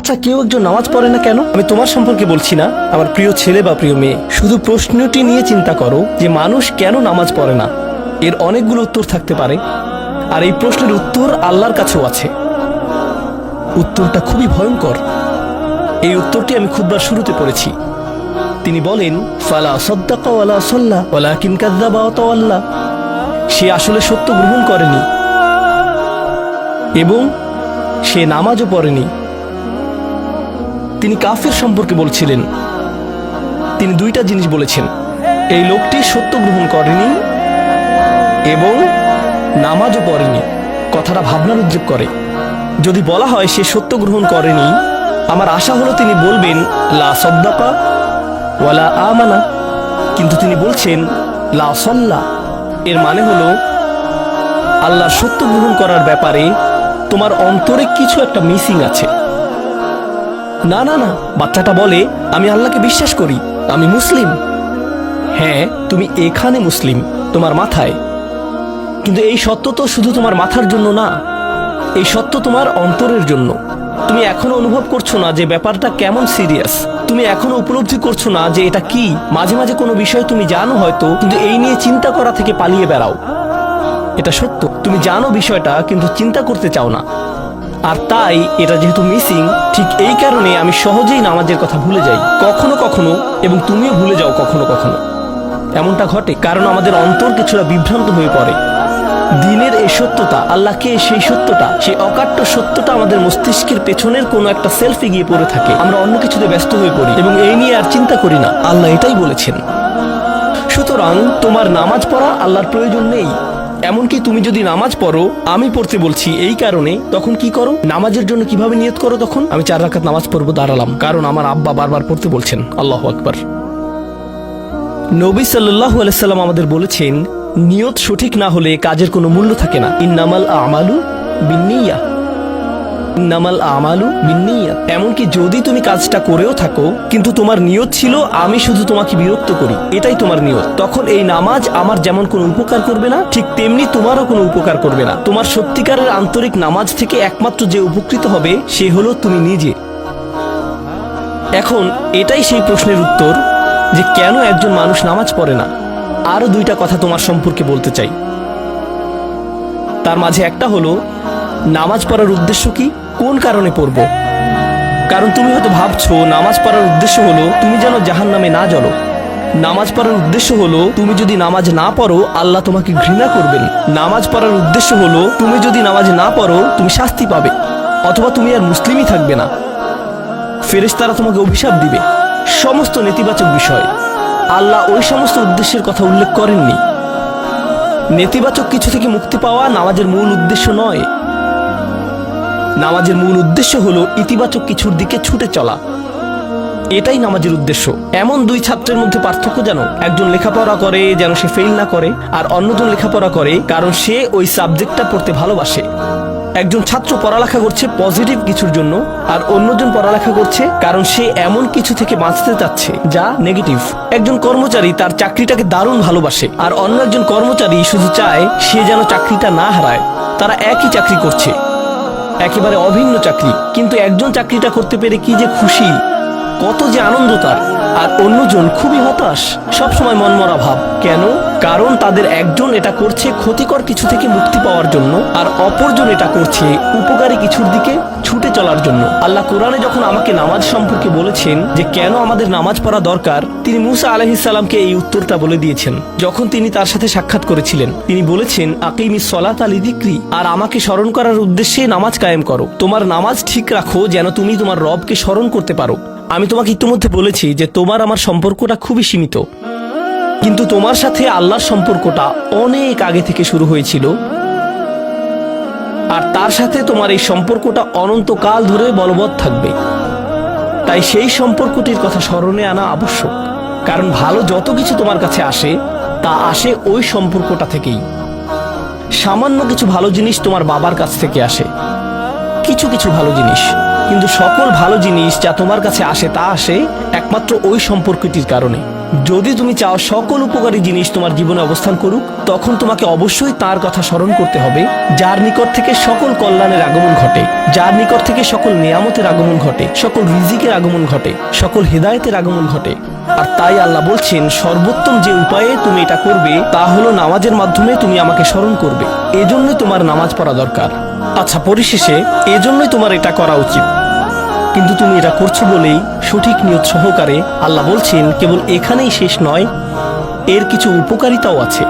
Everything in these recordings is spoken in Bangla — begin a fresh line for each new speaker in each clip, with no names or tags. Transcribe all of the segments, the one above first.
আচ্ছা, কেউ একজন নামাজ পড়ে না কেন? আমি তোমার সম্পর্কে বলছি না, আমার প্রিয় ছেলে বা প্রিয় মেয়ে। শুধু প্রশ্নটি নিয়ে চিন্তা করো যে মানুষ কেন নামাজ পড়ে না। এর অনেকগুলো উত্তর থাকতে পারে, আর এই প্রশ্নের উত্তর আল্লাহর কাছেও আছে। উত্তরটা খুবই ভয়ঙ্কর। এই উত্তরটি আমি খুতবার শুরুতে পড়েছি। তিনি বলেন, ফালা সাদ্দাকা ওয়ালা সাল্লা ওয়ালাকিন কাযযাবা ওয়া তাওয়াল্লা। সে আসলে সত্য গ্রহণ করেনি এবং সে নামাজও পড়েনি। তিনি কাফের সম্পর্কে বলছিলেন। তিনি দুইটা জিনিস বলেছেন, এই লোকটি সত্য গ্রহণ করেনি এবং নামাজও পড়েনি। কথাটা ভাবনার উদ্রেক করে। যদি বলা হয় সে সত্য গ্রহণ করেনি, আমার আশা হলো তিনি বলবেন লা সাদ্দাকা ওয়ালা আমানা, কিন্তু তিনি বলছেন লা সাল্লা। এর মানে হলো আল্লাহর সত্য গ্রহণ করার ব্যাপারে তোমার অন্তরে কিছু একটা মিসিং আছে। না না না, বাচ্চাটা বলে আমি আল্লাহকে বিশ্বাস করি, আমি মুসলিম। হ্যাঁ, তুমি এখানে মুসলিম, তোমার মাথায়। কিন্তু এই সত্য তো শুধু তোমার মাথার জন্য না, এই সত্য তোমার অন্তরের জন্য। তুমি এখনো অনুভব করছো না যে ব্যাপারটা কেমন সিরিয়াস। তুমি এখনো উপলব্ধি করছো না যে এটা কি। মাঝে মাঝে কোনো বিষয় তুমি জানো হয়তো, কিন্তু এই নিয়ে চিন্তা করা থেকে পালিয়ে বেড়াও। এটা সত্য, তুমি জানো বিষয়টা কিন্তু চিন্তা করতে চাও না। আর তাই এটা যেহেতু মিসিং, ঠিক এই কারণে আমি সহজেই নামাজের কথা ভুলে যাই কখনো কখনো, এবং তুমিও ভুলে যাও কখনো কখনো। এমনটা ঘটে কারণ আমাদের অন্তর কিছুটা বিভ্রান্ত হয়ে পড়ে। দিনের এই সত্যতা, আল্লাহকে সেই সত্যটা, সেই অকাট্য সত্যটা আমাদের মস্তিষ্কের পেছনের কোনো একটা সেলফে গিয়ে পড়ে থাকে। আমরা অন্য কিছুতে ব্যস্ত হয়ে পড়ি এবং এই নিয়ে আর চিন্তা করি না। আল্লাহ এটাই বলেছেন। সুতরাং তোমার নামাজ পড়া আল্লাহর প্রয়োজন নেই। এমনকি তুমি যদি নামাজ পড়ো, আমি পড়তে বলছি এই কারণে, তখন কি করো? নামাজের জন্য কিভাবে নিয়ত করো? তখন আমি 4 রাকাত নামাজ পড়বো, দাঁড়ালাম, কারণ আমার আব্বা বারবার পড়তে বলছেন। আল্লাহু আকবার। নবী সাল্লাল্লাহু আলাইহি সাল্লাম আমাদের বলেছেন, নিয়ত সঠিক না হলে কাজের কোনো মূল্য থাকে না। ইন্নামাল আমালু বিন্নিয়াহ, ইন্নামাল আমালু বিন্নিয়াত। এমনকি যদি তুমি কাজটা করেও থাকো কিন্তু তোমার নিয়ত ছিল আমি শুধু তোমাকে বিরক্ত করি, এটাই তোমার নিয়ত, তখন এই নামাজ আমার যেমন কোনো উপকার করবে না, ঠিক তেমনি তোমারও কোনো উপকার করবে না। তোমার সত্যিকারের আন্তরিক নামাজ থেকে একমাত্র যে উপকৃত হবে সে হলো তুমি নিজে। এখন এটাই সেই প্রশ্নের উত্তর যে কেন একজন মানুষ নামাজ পড়ে না। আরো 2টা কথা তোমার সম্পর্কে বলতে চাই। তার মাঝে একটা হলো নামাজ পড়ার উদ্দেশ্য কি, কোন কারণে পড়ব। কারণ তুমি হয়তো ভাবছো নামাজ পড়ার উদ্দেশ্য হলো তুমি যেন জাহান্নামে না জ্বলো। নামাজ পড়ার উদ্দেশ্য হলো তুমি যদি নামাজ না পড়ো আল্লাহ তোমাকে ঘৃণা করবেন। নামাজ পড়ার উদ্দেশ্য হলো তুমি যদি নামাজ না পড়ো তুমি শাস্তি পাবে, অথবা তুমি আর মুসলিমই থাকবে না, ফেরেশতারা তোমাকে অভিশাপ দিবে। সমস্ত নেতিবাচক বিষয়। আল্লাহ ওই সমস্ত উদ্দেশ্যের কথা উল্লেখ করেননি। নেতিবাচক কিছু থেকে মুক্তি পাওয়া নামাজের মূল উদ্দেশ্য নয়। নামাজের মূল উদ্দেশ্য হলো ইতিবাচক কিছুর দিকে ছুটে চলা, এটাই নামাজের উদ্দেশ্য। এমন 2 ছাত্রের মধ্যে পার্থক্য জানো? একজন লেখাপড়া করে যেন সে ফেল না করে, আর অন্যজন লেখাপড়া করে কারণ সে ওই সাবজেক্টটা পড়তে ভালোবাসে। একজন ছাত্র পড়ালেখা করছে পজিটিভ কিছুর জন্য, আর অন্যজন পড়ালেখা করছে কারণ সে এমন কিছু থেকে বাঁচতে চাচ্ছে যা নেগেটিভ। একজন কর্মচারী তার চাকরিটাকে দারুণ ভালোবাসে, আর অন্য একজন কর্মচারী শুধু চায় সে যেন চাকরিটা না হারায়। তারা একই চাকরি করছে, একেবারে অভিন্ন চাকরি, কিন্তু একজন চাকরিটা করতে পেরে কি যে খুশি, কত যে আনন্দ তার, আর অন্যজন খুবই হতাশ, সবসময় মনমরা ভাব। কেন? কারণ তাদের একজন এটা করছে ক্ষতিকর কিছু থেকে মুক্তি পাওয়ার জন্য, আর অপরজন এটা করছে উপকারী কিছুর দিকে ছুটে চলার জন্য। আল্লাহ কোরআনে যখন আমাকে নামাজ সম্পর্কে বলেছেন যে কেন আমাদের নামাজ পড়া দরকার, তিনি মুসা আলাইহিস সালামকে এই উত্তরটা বলে দিয়েছেন। যখন তিনি তার সাথে সাক্ষাৎ করেছিলেন তিনি বলেছেন, আকিমিস সলাতা লিযিকরি, আর আমাকে স্মরণ করার উদ্দেশ্যে নামাজ কায়েম করো। তোমার নামাজ ঠিক রাখো যেন তুমি তোমার রবকে স্মরণ করতে পারো। আমি তোমাকে ইতিমধ্যে বলেছি যে তোমার আমার সম্পর্কটা খুবই সীমিত, কিন্তু তোমার সাথে আল্লাহর সম্পর্কটা অনেক আগে থেকে শুরু হয়েছিল, আর তার সাথে তোমার এই সম্পর্কটা অনন্তকাল ধরে বলবৎ থাকবে। তাই সেই সম্পর্কটির কথা স্মরণে আনা আবশ্যক, কারণ ভালো যত কিছু তোমার কাছে আসে তা আসে ওই সম্পর্কটা থেকেই। সামান্য কিছু ভালো জিনিস তোমার বাবার কাছ থেকে আসে, কিছু কিছু ভালো জিনিস, কিন্তু সকল ভালো জিনিস যা তোমার কাছে আসে তা আসে একমাত্র ওই সম্পর্কটির কারণে। যদি তুমি চাও সকল উপকারী জিনিস তোমার জীবনে অবস্থান করুক, তখন তোমাকে অবশ্যই তার কথা স্মরণ করতে হবে, যার নিকট থেকে সকল কল্যাণের আগমন ঘটে, যার নিকট থেকে সকল নিয়ামতের আগমন ঘটে, সকল রিজিকের আগমন ঘটে, সকল হেদায়েতের আগমন ঘটে। আর তাই আল্লাহ বলছেন, সর্বোত্তম যে উপায়ে তুমি এটা করবে তা হলো নামাজের মাধ্যমে তুমি আমাকে স্মরণ করবে। এজন্যই তোমার নামাজ পড়া দরকার। আচ্ছা, পরিশেষে এজন্যই তোমার এটা করা উচিত। কিন্তু তুমি এটা করছো বলেই সঠিক নিয়ত সহকারে আল্লাহ বলছেন, কেবল এখানেই শেষ নয়, এর কিছু উপকারিতাও আছে।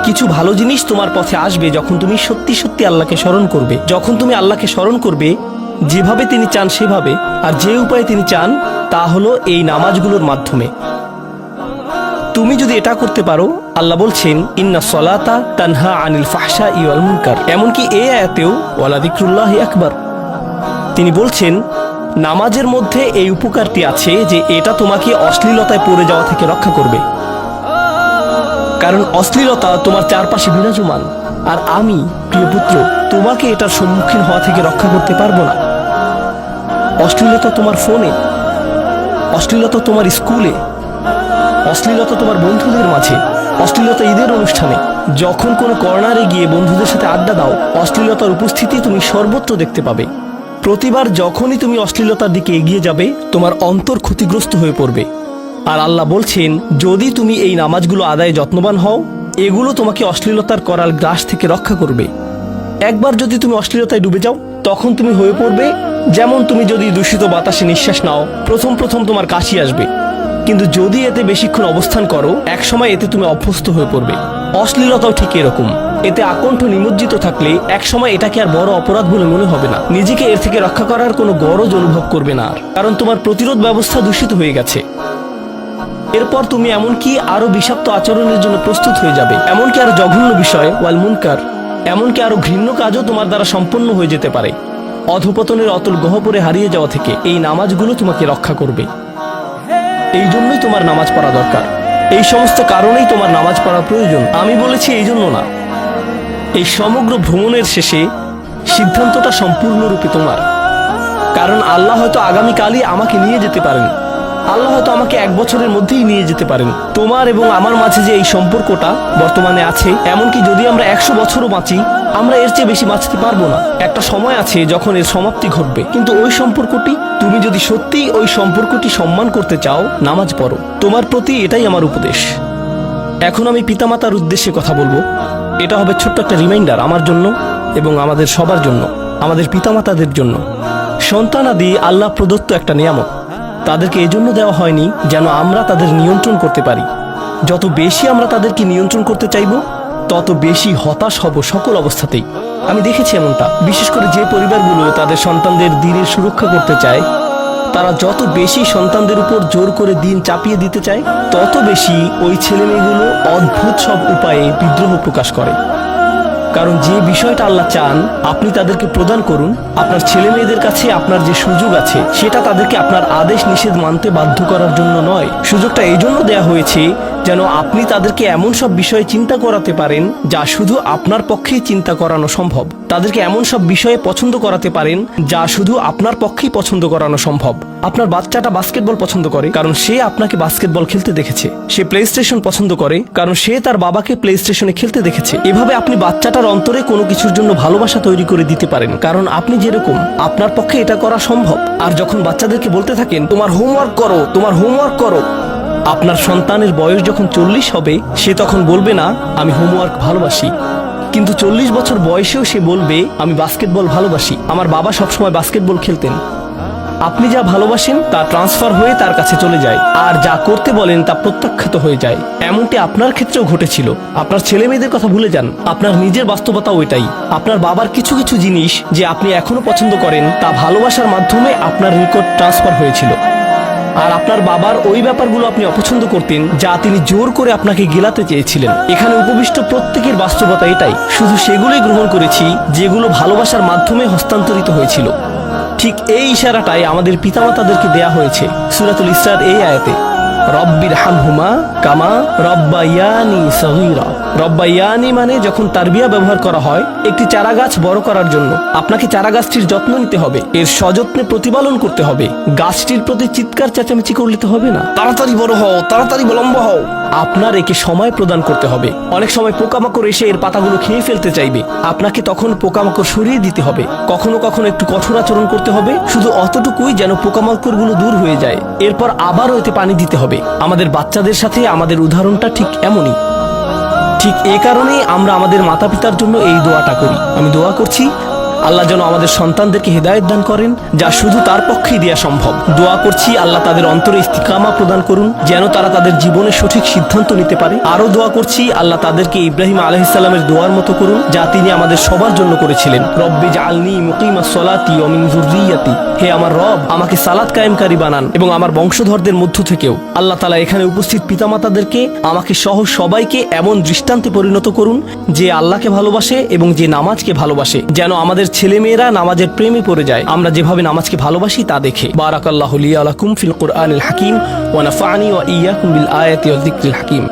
কিছু ভালো জিনিস তোমার পথে আসবে যখন তুমি সত্যি সত্যি আল্লাহকে স্মরণ করবে। যখন তুমি আল্লাহকে স্মরণ করবে যেভাবে তিনি চান সেভাবে, আর যে উপায়ে তিনি চান তা হলো এই নামাজগুলোর মাধ্যমে। তুমি যদি এটা করতে পারো, আল্লাহ বলছেন, ইন্না সলাতা তানহা আনিল ফাহশাই ওয়াল মুনকার। এমনকি এই আয়াতেও ওয়ালা যিকরুল্লাহি আকবার, তিনি বলছেন নামাজের মধ্যে এই উপকারটি আছে যে এটা তোমাকে অশ্লীলতায় পড়ে যাওয়া থেকে রক্ষা করবে। কারণ অশ্লীলতা তোমার চারপাশে বিরাজমান, আর আমি প্রিয় পুত্র তোমাকে এটার সম্মুখীন হওয়া থেকে রক্ষা করতে পারবো না। অশ্লীলতা তোমার ফোনে, অশ্লীলতা তোমার স্কুলে, অশ্লীলতা তোমার বন্ধুদের মাঝে, অশ্লীলতা ঈদের অনুষ্ঠানে, যখন কোনো কর্নারে গিয়ে বন্ধুদের সাথে আড্ডা দাও, অশ্লীলতার উপস্থিতি তুমি সর্বত্র দেখতে পাবে। প্রতিবার যখনই তুমি অশ্লীলতার দিকে এগিয়ে যাবে, তোমার অন্তর ক্ষতিগ্রস্ত হয়ে পড়বে। আর আল্লাহ বলছেন, যদি তুমি এই নামাজগুলো আদায়ে যত্নবান হও, এগুলো তোমাকে অশ্লীলতার করাল গ্রাস থেকে রক্ষা করবে। একবার যদি তুমি অশ্লীলতায় ডুবে যাও, তখন তুমি হয়ে পড়বে যেমন তুমি যদি দূষিত বাতাসে নিঃশ্বাস নাও, প্রথম প্রথম তোমার কাশি আসবে, কিন্তু যদি এতে বেশিক্ষণ অবস্থান করো, একসময় এতে তুমি অভ্যস্ত হয়ে পড়বে। অশ্লীলতাও ঠিক এরকম, এতে আকণ্ঠ নিমজ্জিত থাকলে একসময় এটাকে আর বড় অপরাধ বলে মনে হবে না, নিজেকে এর থেকে রক্ষা করার কোনো গরজ অনুভব করবে না, কারণ তোমার প্রতিরোধ ব্যবস্থা দূষিত হয়ে গেছে। এরপর তুমি এমনকি আরো বিষাক্ত আচরণের জন্য প্রস্তুত হয়ে যাবে, এমনকি আরো জঘন্য বিষয় ওয়াল মুনকার, এমনকি আরো ঘৃণ্য কাজও তোমার দ্বারা সম্পন্ন হয়ে যেতে পারে। অধপতনের অতল গহ্বরে হারিয়ে যাওয়া থেকে এই নামাজগুলো তোমাকে রক্ষা করবে। এই জন্যই তোমার নামাজ পড়া দরকার। এই সমস্ত কারণেই তোমার নামাজ পড়া প্রয়োজন। আমি বলেছি এই জন্য না। এই সমগ্র ভ্রমণের শেষে সিদ্ধান্তটা সম্পূর্ণরূপে তোমার। কারণ আল্লাহ হয়তো আগামীকালই আমাকে নিয়ে যেতে পারেন, আল্লাহ হয়তো আমাকে 1 বছরের মধ্যেই নিয়ে যেতে পারেন। তোমার এবং আমার মাঝে যে এই সম্পর্কটা বর্তমানে আছে, এমনকি যদি আমরা 100 বছরও বাঁচি, আমরা এর চেয়ে বেশি বাঁচতে পারবো না। একটা সময় আছে যখন এর সমাপ্তি ঘটবে, কিন্তু ওই সম্পর্কটি, তুমি যদি সত্যিই ওই সম্পর্কটি সম্মান করতে চাও, নামাজ পড়ো। তোমার প্রতি এটাই আমার উপদেশ। এখন আমি পিতামাতার উদ্দেশ্যে কথা বলবো। এটা হবে ছোট্ট একটা রিমাইন্ডার আমার জন্য এবং আমাদের সবার জন্য, আমাদের পিতামাতাদের জন্য। সন্তানাদি আল্লাহ প্রদত্ত একটা নিয়ামত। তাদেরকে এজন্য দেওয়া হয়নি যেন আমরা তাদের নিয়ন্ত্রণ করতে পারি। যত বেশি আমরা তাদেরকে নিয়ন্ত্রণ করতে চাইব, তত বেশি হতাশ হব সকল অবস্থাতেই। আমি দেখেছি এমনটা, বিশেষ করে যে পরিবারগুলো তাদের সন্তানদের দ্বীনের সুরক্ষা করতে চায়, তারা যত বেশি সন্তানদের উপর জোর করে দ্বীন চাপিয়ে দিতে চায়, তত বেশি ওই ছেলেমেয়েগুলো অদ্ভুত সব উপায়ে বিদ্রোহ প্রকাশ করে। কারণ যে বিষয়টা আল্লাহ চান আপনি তাদেরকে প্রদান করুন, আপনার ছেলে মেয়েদের কাছে আপনার যে সুযোগ আছে, সেটা তাদেরকে আপনার আদেশ নিষেধ মানতে বাধ্য করার জন্য নয়। সুযোগটা এই জন্য দেয়া হয়েছে যেন আপনি তাদেরকে এমন সব বিষয়ে চিন্তা করাতে পারেন যা শুধু আপনার পক্ষেই চিন্তা করানো সম্ভব। তাদেরকে এমন সব বিষয়ে পছন্দ করাতে পারেন যা শুধু আপনার পক্ষেই পছন্দ করানো সম্ভব। আপনার বাচ্চাটা বাস্কেটবল পছন্দ করে কারণ সে আপনাকে বাস্কেটবল খেলতে দেখেছে। সে প্লে স্টেশন পছন্দ করে কারণ সে তার বাবাকে প্লে স্টেশনে খেলতে দেখেছে। এভাবে আপনি বাচ্চাটার অন্তরে কোনো কিছুর জন্য ভালোবাসা তৈরি করে দিতে পারেন, কারণ আপনি যেরকম, আপনার পক্ষে এটা করা সম্ভব। আর যখন বাচ্চাদেরকে বলতে থাকেন তোমার হোমওয়ার্ক করো, তোমার হোমওয়ার্ক করো, আপনার সন্তানের বয়স যখন 40 হবে, সে তখন বলবে না আমি হোমওয়ার্ক ভালোবাসি, কিন্তু 40 বছর বয়সেও সে বলবে আমি বাস্কেটবল ভালোবাসি, আমার বাবা সবসময় বাস্কেটবল খেলতেন। আপনি যা ভালোবাসেন তা ট্রান্সফার হয়ে তার কাছে চলে যায়, আর যা করতে বলেন তা প্রত্যাখ্যাত হয়ে যায়। এমনটি আপনার ক্ষেত্রেও ঘটেছিল। আপনার ছেলে মেয়েদের কথা ভুলে যান, আপনার নিজের বাস্তবতা ওইটাই। আপনার বাবার কিছু কিছু জিনিস যে আপনি এখনো পছন্দ করেন, তা ভালোবাসার মাধ্যমে আপনার নিকট ট্রান্সফার হয়েছিল। আর আপনার বাবার ওই ব্যাপারগুলো আপনি অপছন্দ করতেন যা তিনি জোর করে আপনাকে গেলাতে চেয়েছিলেন। এখানে উপবিষ্ট প্রত্যেকের বাস্তবতা এটাই, শুধু সেগুলোই গ্রহণ করেছি যেগুলো ভালোবাসার মাধ্যমে হস্তান্তরিত হয়েছিল। ঠিক এই ইশারাটাই আমাদের পিতামাতাদেরকে দেয়া হয়েছে সূরাতুল ইসরার এই আয়াতে, রব্বির হামহুমা কামা রব্বায়ানি সগীরা। রব্বাইয়ানি মানে যখন তারবিয়া ব্যবহার করা হয় একটি চারা গাছ বড় করার জন্য আপনাকে চারা গাছটির যত্ন নিতে হবে, এর সযত্নে প্রতিপালন করতে হবে। গাছটির প্রতি চিৎকার চেঁচামেচি করলে তো হবে না, তাড়াতাড়ি বড় হও, তাড়াতাড়ি লম্বা হও। আপনার একে সময় প্রদান করতে হবে। অনেক সময় পোকামাকড় এসে এর পাতাগুলো খেয়ে ফেলতে চাইবে, আপনাকে তখন পোকামাকড় সরিয়ে দিতে হবে। কখনো কখনো একটু কঠোর আচরণ করতে হবে, শুধু অতটুকুই যেন পোকামাকড়গুলো দূর হয়ে যায়। এরপর আবারও এতে পানি দিতে হবে। আমাদের বাচ্চাদের সাথে আমাদের উদাহরণটা ঠিক এমনই। ঠিক এ কারণেই আমরা আমাদের মাতা পিতার জন্য এই দোয়াটা করি। আমি দোয়া করছি আল্লাহ যেন আমাদের সন্তানদেরকে হেদায়েত দান করেন, যা শুধু তার পক্ষেই দেয়া সম্ভব। দোয়া করছি আল্লাহ তাদের অন্তরে ইস্তিকামা প্রদান করুন, যেন তারা তাদের জীবনে সঠিক সিদ্ধান্ত নিতে পারে। আরো দোয়া করছি আল্লাহ তাদেরকে ইব্রাহিম আলাইহিস সালামের দোয়ার মতো করুন, যা তিনি আমাদের সবার জন্য করেছিলেন। রব্বি জাআলনি মুকিমাস সলাতি ওয়া মিন যুররিয়াতি, হে আমার রব, আমাকে সালাত কায়েমকারী বানান এবং আমার বংশধরদের মধ্য থেকেও। আল্লাহ তাআলা এখানে উপস্থিত পিতামাতাদেরকে, আমাকে সহ সবাইকে এমন দৃষ্টান্তে পরিণত করুন যে আল্লাহকে ভালোবাসে এবং যে নামাজকে ভালোবাসে, যেন আমাদের ছেলেমেয়েরা নামাজের প্রেমে পড়ে যায় আমরা যেভাবে নামাজকে ভালোবাসি তা দেখে। বারাকাল্লাহু লি ওয়া লাকুম ফিল কুরআনিল হাকিম ওয়া নাফা'নি ওয়া ইয়্যাকুম বিল আয়াতি ওয়াজ যিকরিল হাকিম।